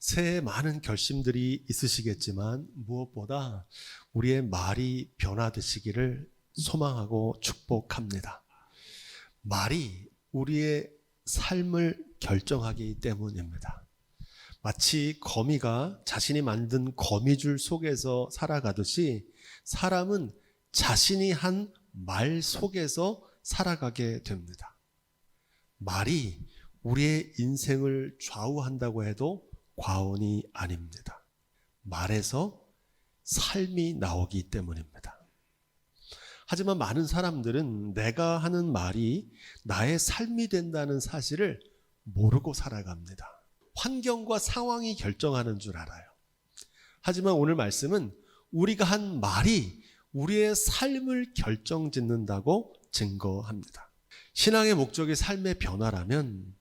새해 많은 결심들이 있으시겠지만 무엇보다 우리의 말이 변화되시기를 소망하고 축복합니다. 말이 우리의 삶을 결정하기 때문입니다. 마치 거미가 자신이 만든 거미줄 속에서 살아가듯이 사람은 자신이 한 말 속에서 살아가게 됩니다. 말이 우리의 인생을 좌우한다고 해도 과언이 아닙니다. 말에서 삶이 나오기 때문입니다. 하지만 많은 사람들은 내가 하는 말이 나의 삶이 된다는 사실을 모르고 살아갑니다. 환경과 상황이 결정하는 줄 알아요. 하지만 오늘 말씀은 우리가 한 말이 우리의 삶을 결정짓는다고 증거합니다. 신앙의 목적이 삶의 변화라면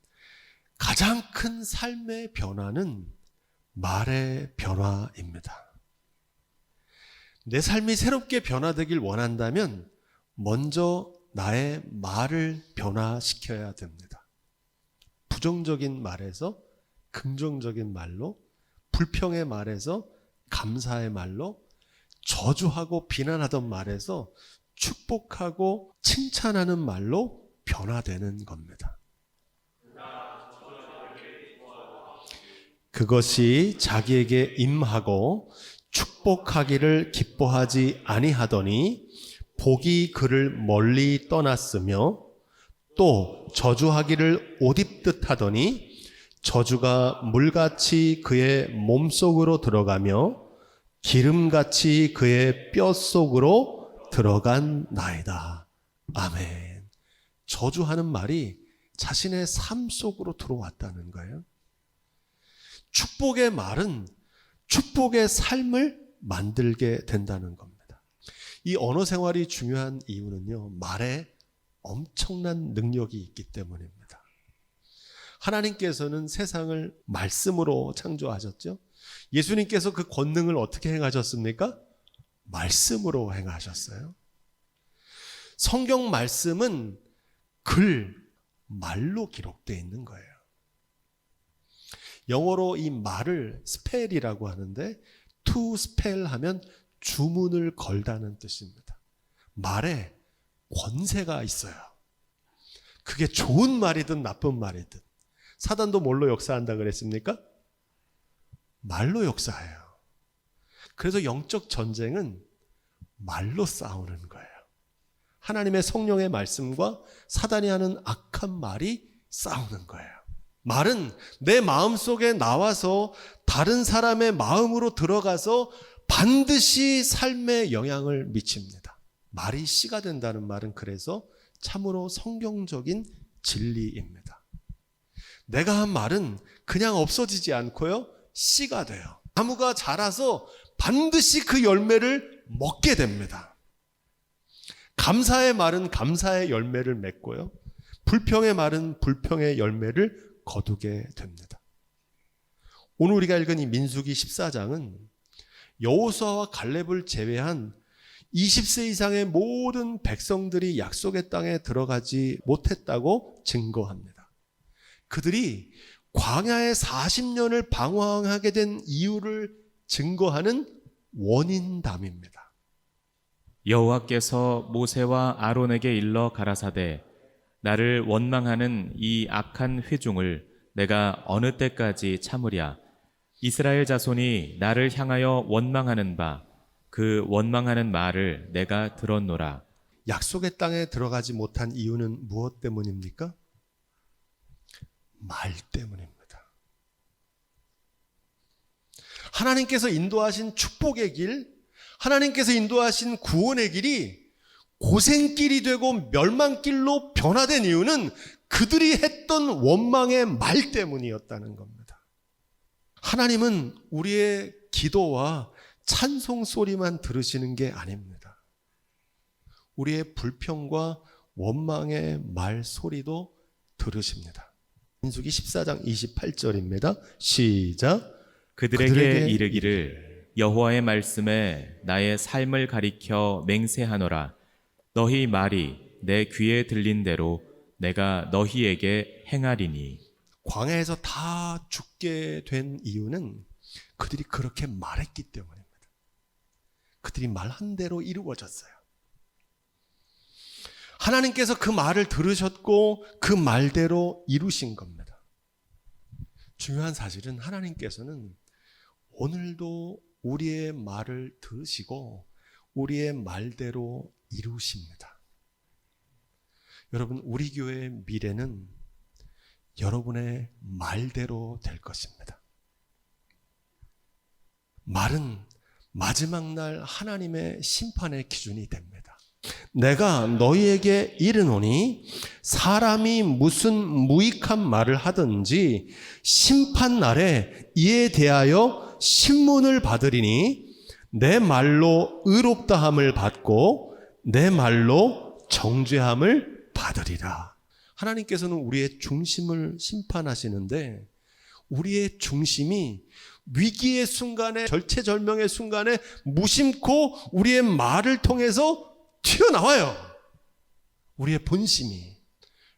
가장 큰 삶의 변화는 말의 변화입니다. 내 삶이 새롭게 변화되길 원한다면 먼저 나의 말을 변화시켜야 됩니다. 부정적인 말에서 긍정적인 말로, 불평의 말에서 감사의 말로, 저주하고 비난하던 말에서 축복하고 칭찬하는 말로 변화되는 겁니다. 그것이 자기에게 임하고 축복하기를 기뻐하지 아니하더니 복이 그를 멀리 떠났으며 또 저주하기를 옷 입듯 하더니 저주가 물같이 그의 몸속으로 들어가며 기름같이 그의 뼛속으로 들어간 나이다. 아멘. 저주하는 말이 자신의 삶 속으로 들어왔다는 거예요. 축복의 말은 축복의 삶을 만들게 된다는 겁니다. 이 언어 생활이 중요한 이유는요, 말에 엄청난 능력이 있기 때문입니다. 하나님께서는 세상을 말씀으로 창조하셨죠. 예수님께서 그 권능을 어떻게 행하셨습니까? 말씀으로 행하셨어요. 성경 말씀은 말로 기록되어 있는 거예요. 영어로 이 말을 스펠이라고 하는데 to spell 하면 주문을 걸다는 뜻입니다. 말에 권세가 있어요. 그게 좋은 말이든 나쁜 말이든. 사단도 뭘로 역사한다 그랬습니까? 말로 역사해요. 그래서 영적 전쟁은 말로 싸우는 거예요. 하나님의 성령의 말씀과 사단이 하는 악한 말이 싸우는 거예요. 말은 내 마음속에 나와서 다른 사람의 마음으로 들어가서 반드시 삶에 영향을 미칩니다. 말이 씨가 된다는 말은 그래서 참으로 성경적인 진리입니다. 내가 한 말은 그냥 없어지지 않고요, 씨가 돼요. 나무가 자라서 반드시 그 열매를 먹게 됩니다. 감사의 말은 감사의 열매를 맺고요, 불평의 말은 불평의 열매를 거두게 됩니다. 오늘 우리가 읽은 이 민수기 14장은 여호수아와 갈렙을 제외한 20세 이상의 모든 백성들이 약속의 땅에 들어가지 못했다고 증거합니다. 그들이 광야에 40년을 방황하게 된 이유를 증거하는 원인담입니다. 여호와께서 모세와 아론에게 일러 가라사대 나를 원망하는 이 악한 회중을 내가 어느 때까지 참으랴. 이스라엘 자손이 나를 향하여 원망하는 바 그 원망하는 말을 내가 들었노라. 약속의 땅에 들어가지 못한 이유는 무엇 때문입니까? 말 때문입니다. 하나님께서 인도하신 축복의 길, 하나님께서 인도하신 구원의 길이 고생길이 되고 멸망길로 변화된 이유는 그들이 했던 원망의 말 때문이었다는 겁니다. 하나님은 우리의 기도와 찬송 소리만 들으시는 게 아닙니다. 우리의 불평과 원망의 말 소리도 들으십니다. 민수기 14장 28절입니다. 시작. 그들에게 이르기를 여호와의 말씀에 나의 삶을 가리켜 맹세하노라. 너희 말이 내 귀에 들린 대로 내가 너희에게 행하리니. 광야에서 다 죽게 된 이유는 그들이 그렇게 말했기 때문입니다. 그들이 말한 대로 이루어졌어요. 하나님께서 그 말을 들으셨고 그 말대로 이루신 겁니다. 중요한 사실은 하나님께서는 오늘도 우리의 말을 들으시고 우리의 말대로 이루십니다. 여러분, 우리 교회의 미래는 여러분의 말대로 될 것입니다. 말은 마지막 날 하나님의 심판의 기준이 됩니다. 내가 너희에게 이르노니 사람이 무슨 무익한 말을 하든지 심판 날에 이에 대하여 신문을 받으리니 내 말로 의롭다함을 받고 내 말로 정죄함을 받으리라. 하나님께서는 우리의 중심을 심판하시는데 우리의 중심이 위기의 순간에 절체절명의 순간에 무심코 우리의 말을 통해서 튀어나와요. 우리의 본심이.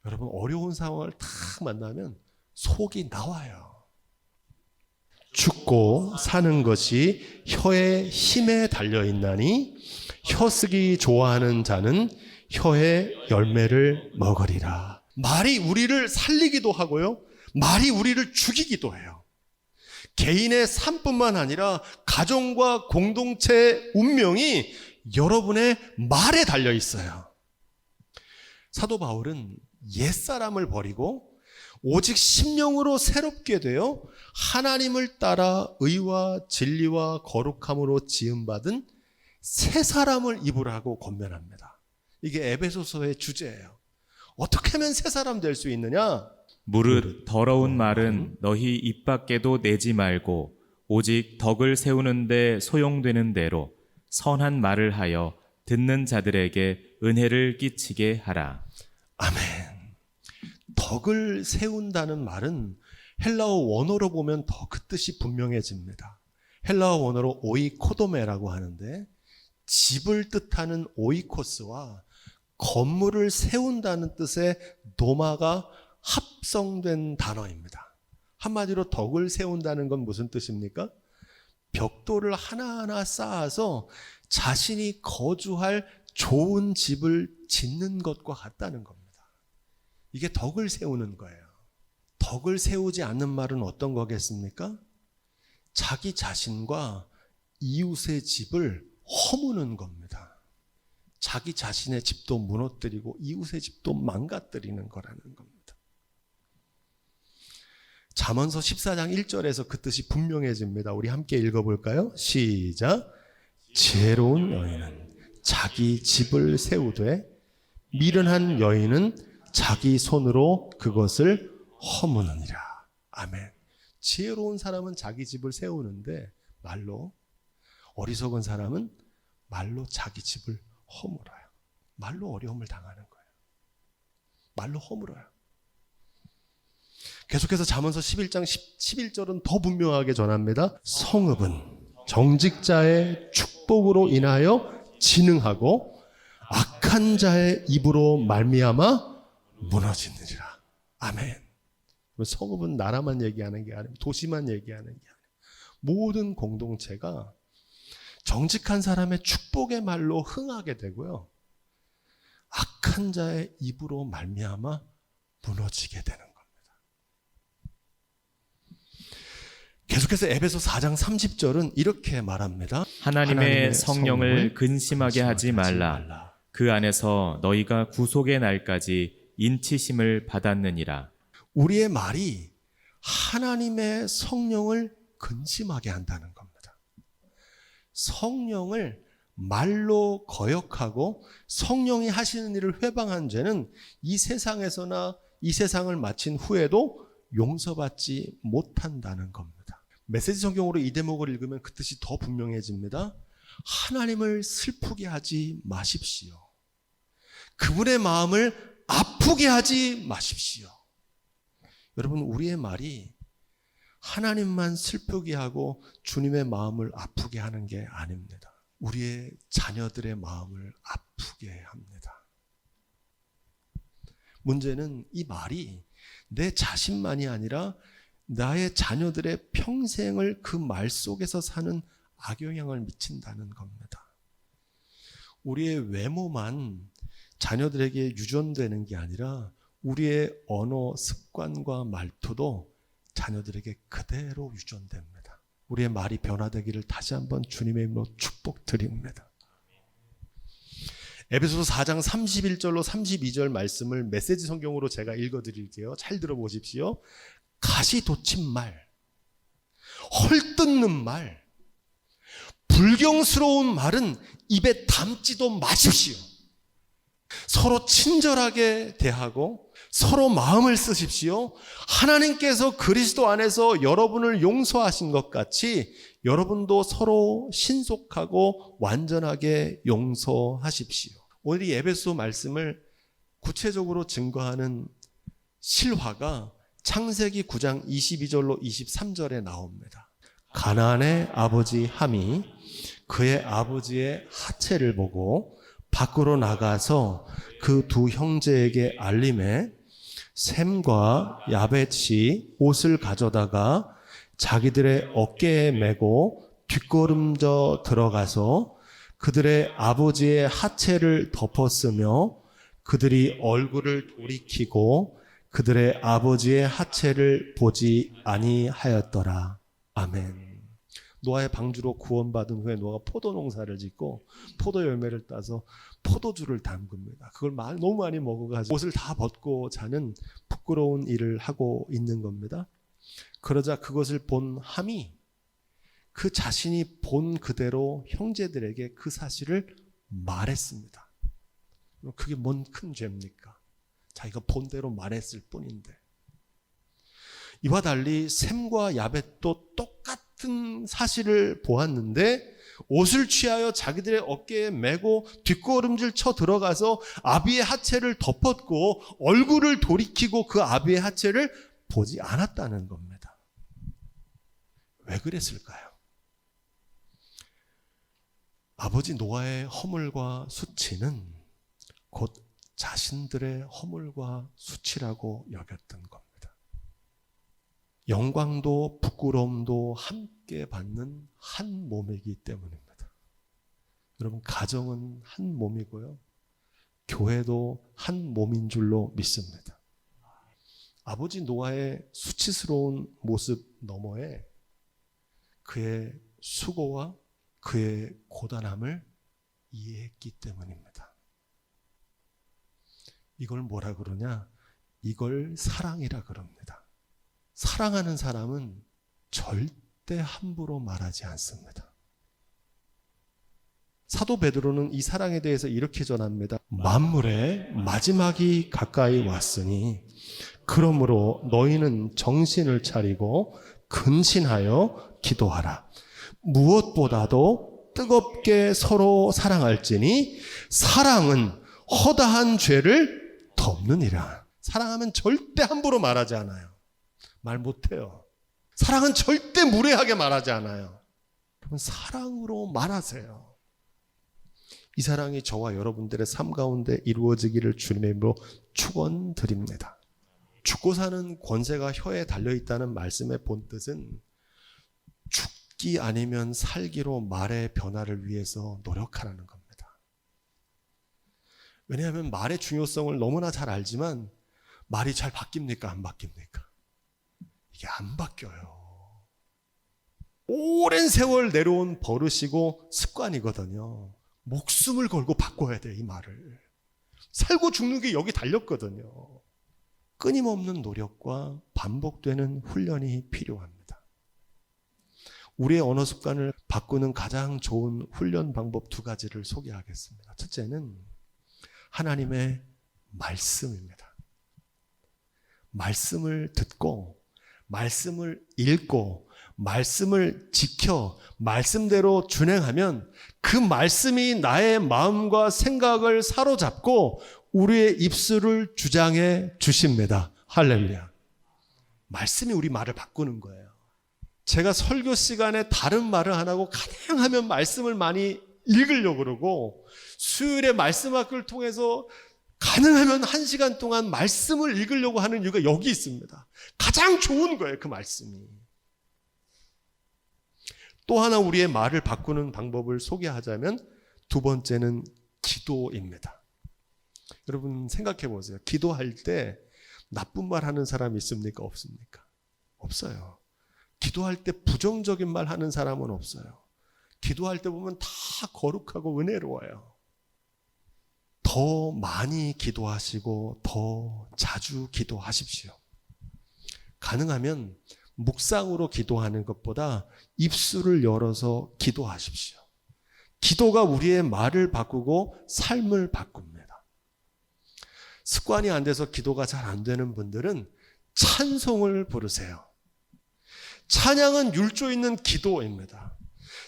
여러분, 어려운 상황을 딱 만나면 속이 나와요. 죽고 사는 것이 혀의 힘에 달려있나니 혀 쓰기 좋아하는 자는 혀의 열매를 먹으리라. 말이 우리를 살리기도 하고요. 말이 우리를 죽이기도 해요. 개인의 삶뿐만 아니라 가정과 공동체의 운명이 여러분의 말에 달려 있어요. 사도 바울은 옛사람을 버리고 오직 심령으로 새롭게 되어 하나님을 따라 의와 진리와 거룩함으로 지음받은 새 사람을 입으라고 권면합니다. 이게 에베소서의 주제예요. 어떻게 하면 새 사람 될 수 있느냐? 무릇 더러운 말은 너희 입 밖에도 내지 말고 오직 덕을 세우는데 소용되는 대로 선한 말을 하여 듣는 자들에게 은혜를 끼치게 하라. 아멘. 덕을 세운다는 말은 헬라어 원어로 보면 더 그 뜻이 분명해집니다. 헬라어 원어로 오이코도메라고 하는데 집을 뜻하는 오이코스와 건물을 세운다는 뜻의 도마가 합성된 단어입니다. 한마디로 덕을 세운다는 건 무슨 뜻입니까? 벽돌을 하나하나 쌓아서 자신이 거주할 좋은 집을 짓는 것과 같다는 겁니다. 이게 덕을 세우는 거예요. 덕을 세우지 않는 말은 어떤 거겠습니까? 자기 자신과 이웃의 집을 허무는 겁니다. 자기 자신의 집도 무너뜨리고 이웃의 집도 망가뜨리는 거라는 겁니다. 잠언서 14장 1절에서 그 뜻이 분명해집니다. 우리 함께 읽어볼까요? 시작. 지혜로운 여인은 자기 집을 세우되 미련한 여인은 자기 손으로 그것을 허무느니라. 아멘. 지혜로운 사람은 자기 집을 세우는데 말로, 어리석은 사람은 말로 자기 집을 허물어요. 말로 어려움을 당하는 거예요. 말로 허물어요. 계속해서 잠언서 11장 11절은 더 분명하게 전합니다. 성읍은 정직자의 축복으로 인하여 진흥하고 악한 자의 입으로 말미암아 무너지느니라. 아멘. 성읍은 나라만 얘기하는 게 아니고 도시만 얘기하는 게 아니에요. 모든 공동체가 정직한 사람의 축복의 말로 흥하게 되고요. 악한 자의 입으로 말미암아 무너지게 되는 겁니다. 계속해서 에베소 4장 30절은 이렇게 말합니다. 하나님의 성령을 근심하게 하지 말라. 그 안에서 너희가 구속의 날까지 인치심을 받았느니라. 우리의 말이 하나님의 성령을 근심하게 한다는 겁니다. 성령을 말로 거역하고 성령이 하시는 일을 회방한 죄는 이 세상에서나 이 세상을 마친 후에도 용서받지 못한다는 겁니다. 메시지 성경으로 이 대목을 읽으면 그 뜻이 더 분명해집니다. 하나님을 슬프게 하지 마십시오. 그분의 마음을 아프게 하지 마십시오. 여러분, 우리의 말이 하나님만 슬프게 하고 주님의 마음을 아프게 하는 게 아닙니다. 우리의 자녀들의 마음을 아프게 합니다. 문제는 이 말이 내 자신만이 아니라 나의 자녀들의 평생을 그 말 속에서 사는 악영향을 미친다는 겁니다. 우리의 외모만 자녀들에게 유전되는 게 아니라 우리의 언어, 습관과 말투도 자녀들에게 그대로 유전됩니다. 우리의 말이 변화되기를 다시 한번 주님의 이름으로 축복드립니다. 에베소서 4장 31절로 32절 말씀을 메시지 성경으로 제가 읽어드릴게요. 잘 들어보십시오. 가시 돋친 말, 헐뜯는 말, 불경스러운 말은 입에 담지도 마십시오. 서로 친절하게 대하고 서로 마음을 쓰십시오. 하나님께서 그리스도 안에서 여러분을 용서하신 것 같이 여러분도 서로 신속하고 완전하게 용서하십시오. 오늘 이 에베소 말씀을 구체적으로 증거하는 실화가 창세기 9장 22절로 23절에 나옵니다. 가나안의 아버지 함이 그의 아버지의 하체를 보고 밖으로 나가서 그 두 형제에게 알림해 셈과 야벳이 옷을 가져다가 자기들의 어깨에 메고 뒷걸음져 들어가서 그들의 아버지의 하체를 덮었으며 그들이 얼굴을 돌이키고 그들의 아버지의 하체를 보지 아니하였더라. 아멘. 노아의 방주로 구원받은 후에 노아가 포도 농사를 짓고 포도 열매를 따서 포도주를 담급니다. 그걸 너무 많이 먹어가지고 옷을 다 벗고 자는 부끄러운 일을 하고 있는 겁니다. 그러자 그것을 본 함이 그 자신이 본 그대로 형제들에게 그 사실을 말했습니다. 그게 뭔 큰 죄입니까? 자기가 본 대로 말했을 뿐인데. 이와 달리 셈과 야벳도 똑같은 사실을 보았는데 옷을 취하여 자기들의 어깨에 메고 뒷걸음질 쳐 들어가서 아비의 하체를 덮었고 얼굴을 돌이키고 그 아비의 하체를 보지 않았다는 겁니다. 왜 그랬을까요? 아버지 노아의 허물과 수치는 곧 자신들의 허물과 수치라고 여겼던 겁니다. 영광도 부끄러움도 함께 받는 한 몸이기 때문입니다. 여러분, 가정은 한 몸이고요. 교회도 한 몸인 줄로 믿습니다. 아버지 노아의 수치스러운 모습 너머에 그의 수고와 그의 고단함을 이해했기 때문입니다. 이걸 뭐라 그러냐? 이걸 사랑이라 그럽니다. 사랑하는 사람은 절대 함부로 말하지 않습니다. 사도 베드로는 이 사랑에 대해서 이렇게 전합니다. 만물의 마지막이 가까이 왔으니 그러므로 너희는 정신을 차리고 근신하여 기도하라. 무엇보다도 뜨겁게 서로 사랑할지니 사랑은 허다한 죄를 덮느니라. 사랑하면 절대 함부로 말하지 않아요. 말 못해요. 사랑은 절대 무례하게 말하지 않아요. 여러분, 사랑으로 말하세요. 이 사랑이 저와 여러분들의 삶 가운데 이루어지기를 주님의 이름으로 축원드립니다. 죽고 사는 권세가 혀에 달려있다는 말씀의 본뜻은 죽기 아니면 살기로 말의 변화를 위해서 노력하라는 겁니다. 왜냐하면 말의 중요성을 너무나 잘 알지만 말이 잘 바뀝니까? 안 바뀝니까? 이게 안 바뀌어요. 오랜 세월 내려온 버릇이고 습관이거든요. 목숨을 걸고 바꿔야 돼, 이 말을. 살고 죽는 게 여기 달렸거든요. 끊임없는 노력과 반복되는 훈련이 필요합니다. 우리의 언어 습관을 바꾸는 가장 좋은 훈련 방법 2가지를 소개하겠습니다. 첫째는 하나님의 말씀입니다. 말씀을 듣고 말씀을 읽고 말씀을 지켜 말씀대로 준행하면 그 말씀이 나의 마음과 생각을 사로잡고 우리의 입술을 주장해 주십니다. 할렐루야. 말씀이 우리 말을 바꾸는 거예요. 제가 설교 시간에 다른 말을 안 하고 가능 하면 말씀을 많이 읽으려고 그러고 수요일에 말씀 학교를 통해서 가능하면 1시간 동안 말씀을 읽으려고 하는 이유가 여기 있습니다. 가장 좋은 거예요, 그 말씀이. 또 하나 우리의 말을 바꾸는 방법을 소개하자면 두 번째는 기도입니다. 여러분 생각해 보세요. 기도할 때 나쁜 말 하는 사람이 있습니까? 없습니까? 없어요. 기도할 때 부정적인 말 하는 사람은 없어요. 기도할 때 보면 다 거룩하고 은혜로워요. 더 많이 기도하시고 더 자주 기도하십시오. 가능하면 묵상으로 기도하는 것보다 입술을 열어서 기도하십시오. 기도가 우리의 말을 바꾸고 삶을 바꿉니다. 습관이 안 돼서 기도가 잘 안 되는 분들은 찬송을 부르세요. 찬양은 율조 있는 기도입니다.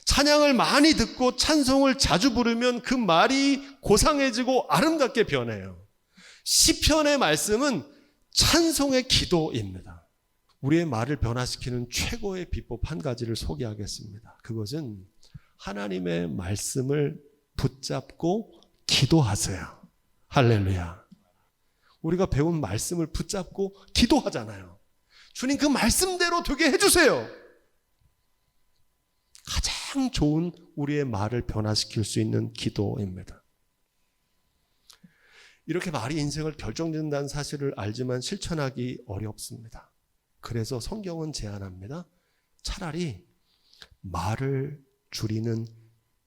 찬양을 많이 듣고 찬송을 자주 부르면 그 말이 고상해지고 아름답게 변해요. 시편의 말씀은 찬송의 기도입니다. 우리의 말을 변화시키는 최고의 비법 한 가지를 소개하겠습니다. 그것은 하나님의 말씀을 붙잡고 기도하세요. 할렐루야. 우리가 배운 말씀을 붙잡고 기도하잖아요. 주님 그 말씀대로 되게 해주세요. 가장 좋은 우리의 말을 변화시킬 수 있는 기도입니다. 이렇게 말이 인생을 결정짓는다는 사실을 알지만 실천하기 어렵습니다. 그래서 성경은 제안합니다. 차라리 말을 줄이는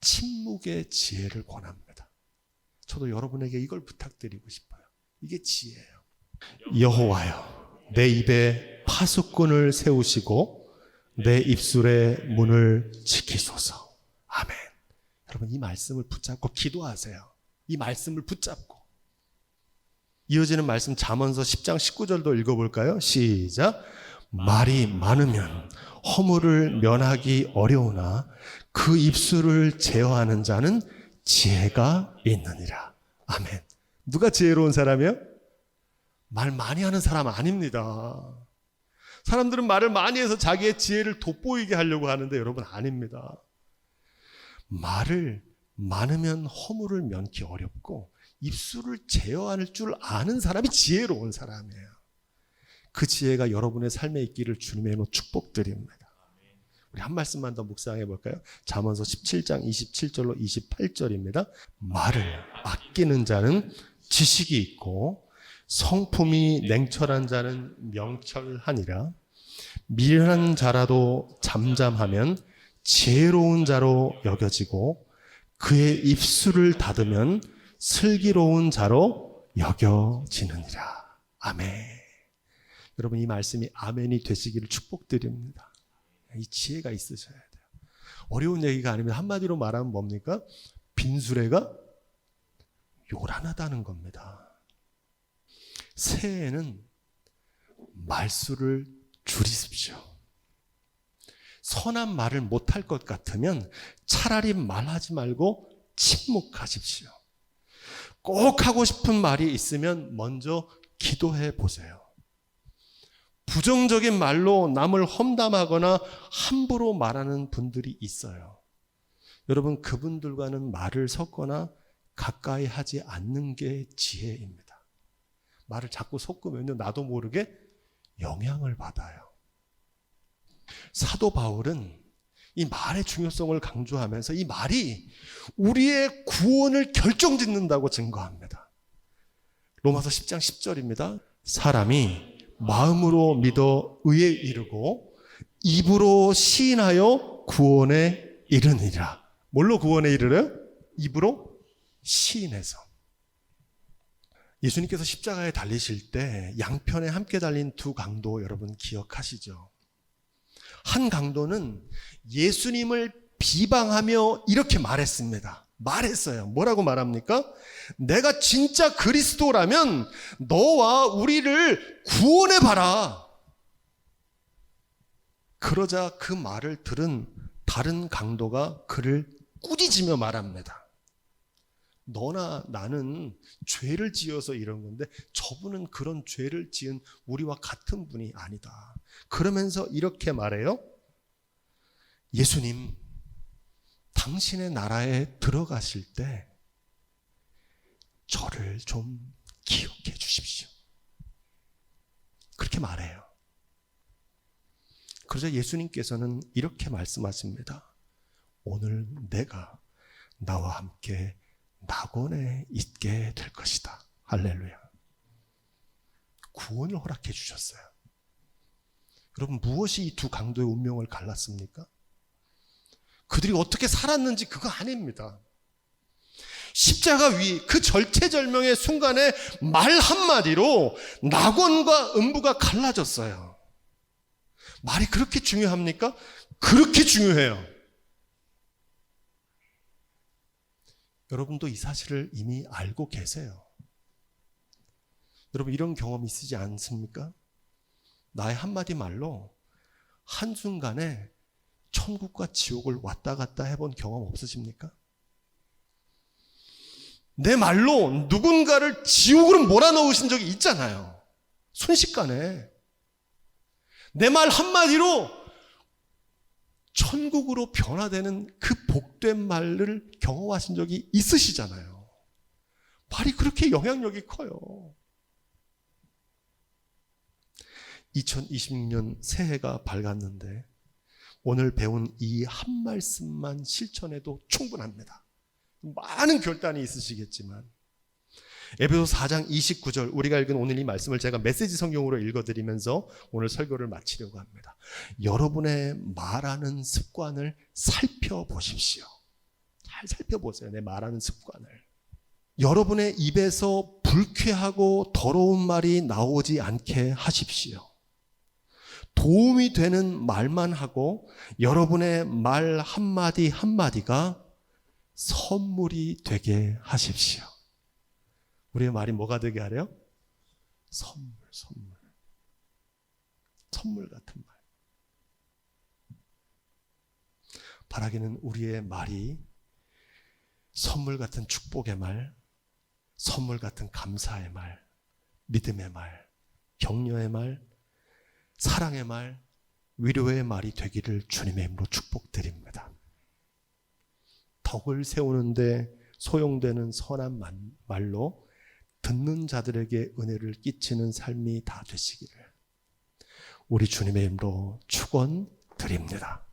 침묵의 지혜를 권합니다. 저도 여러분에게 이걸 부탁드리고 싶어요. 이게 지혜예요. 여호와여, 내 입에 파수꾼을 세우시고 내 입술의 문을 지키소서. 아멘. 여러분 이 말씀을 붙잡고 기도하세요. 이 말씀을 붙잡고. 이어지는 말씀 잠언서 10장 19절도 읽어볼까요? 시작. 말이 많으면 허물을 면하기 어려우나 그 입술을 제어하는 자는 지혜가 있느니라. 아멘. 누가 지혜로운 사람이에요? 말 많이 하는 사람 아닙니다. 사람들은 말을 많이 해서 자기의 지혜를 돋보이게 하려고 하는데 여러분 아닙니다. 말을 많으면 허물을 면기 어렵고 입술을 제어할 줄 아는 사람이 지혜로운 사람이에요. 그 지혜가 여러분의 삶에 있기를 주님의 이름으로 축복드립니다. 우리 한 말씀만 더 묵상해 볼까요? 잠언서 17장 27절로 28절입니다. 말을 아끼는 자는 지식이 있고 성품이 냉철한 자는 명철하니라. 미련한 자라도 잠잠하면 지혜로운 자로 여겨지고 그의 입술을 닫으면 슬기로운 자로 여겨지느니라. 아멘. 여러분 이 말씀이 아멘이 되시기를 축복드립니다. 이 지혜가 있으셔야 돼요. 어려운 얘기가 아니면 한마디로 말하면 뭡니까? 빈수레가 요란하다는 겁니다. 새해에는 말수를 줄이십시오. 선한 말을 못할 것 같으면 차라리 말하지 말고 침묵하십시오. 꼭 하고 싶은 말이 있으면 먼저 기도해 보세요. 부정적인 말로 남을 험담하거나 함부로 말하는 분들이 있어요. 여러분 그분들과는 말을 섞거나 가까이 하지 않는 게 지혜입니다. 말을 자꾸 섞으면요 나도 모르게 영향을 받아요. 사도 바울은 이 말의 중요성을 강조하면서 이 말이 우리의 구원을 결정짓는다고 증거합니다. 로마서 10장 10절입니다. 사람이 마음으로 믿어 의에 이르고 입으로 시인하여 구원에 이르니라. 뭘로 구원에 이르래요? 입으로 시인해서. 예수님께서 십자가에 달리실 때 양편에 함께 달린 두 강도 여러분 기억하시죠? 한 강도는 예수님을 비방하며 이렇게 말했습니다. 말했어요. 뭐라고 말합니까? 내가 진짜 그리스도라면 너와 우리를 구원해 봐라. 그러자 그 말을 들은 다른 강도가 그를 꾸짖으며 말합니다. 너나 나는 죄를 지어서 이런 건데 저분은 그런 죄를 지은 우리와 같은 분이 아니다. 그러면서 이렇게 말해요. 예수님, 당신의 나라에 들어가실 때 저를 좀 기억해 주십시오. 그렇게 말해요. 그러자 예수님께서는 이렇게 말씀하십니다. 오늘 내가 나와 함께 낙원에 있게 될 것이다. 할렐루야. 구원을 허락해 주셨어요. 여러분, 무엇이 이 두 강도의 운명을 갈랐습니까? 그들이 어떻게 살았는지 그거 아닙니다. 십자가 위 그 절체절명의 순간에 말 한마디로 낙원과 음부가 갈라졌어요. 말이 그렇게 중요합니까? 그렇게 중요해요. 여러분도 이 사실을 이미 알고 계세요. 여러분, 이런 경험 있으지 않습니까? 나의 한마디 말로 한순간에 천국과 지옥을 왔다 갔다 해본 경험 없으십니까? 내 말로 누군가를 지옥으로 몰아넣으신 적이 있잖아요. 순식간에. 내 말 한마디로 천국으로 변화되는 그 복된 말을 경험하신 적이 있으시잖아요. 말이 그렇게 영향력이 커요. 2026년 새해가 밝았는데 오늘 배운 이 한 말씀만 실천해도 충분합니다. 많은 결단이 있으시겠지만 에베소서 4장 29절 우리가 읽은 오늘 이 말씀을 제가 메시지 성경으로 읽어드리면서 오늘 설교를 마치려고 합니다. 여러분의 말하는 습관을 살펴보십시오. 잘 살펴보세요. 내 말하는 습관을. 여러분의 입에서 불쾌하고 더러운 말이 나오지 않게 하십시오. 도움이 되는 말만 하고 여러분의 말 한마디 한마디가 선물이 되게 하십시오. 우리의 말이 뭐가 되게 하래요? 선물. 선물 같은 말. 바라기는 우리의 말이 선물 같은 축복의 말, 선물 같은 감사의 말, 믿음의 말, 격려의 말, 사랑의 말, 위로의 말이 되기를 주님의 이름으로 축복드립니다. 덕을 세우는데 소용되는 선한 말로 듣는 자들에게 은혜를 끼치는 삶이 다 되시기를 우리 주님의 이름으로 축원드립니다.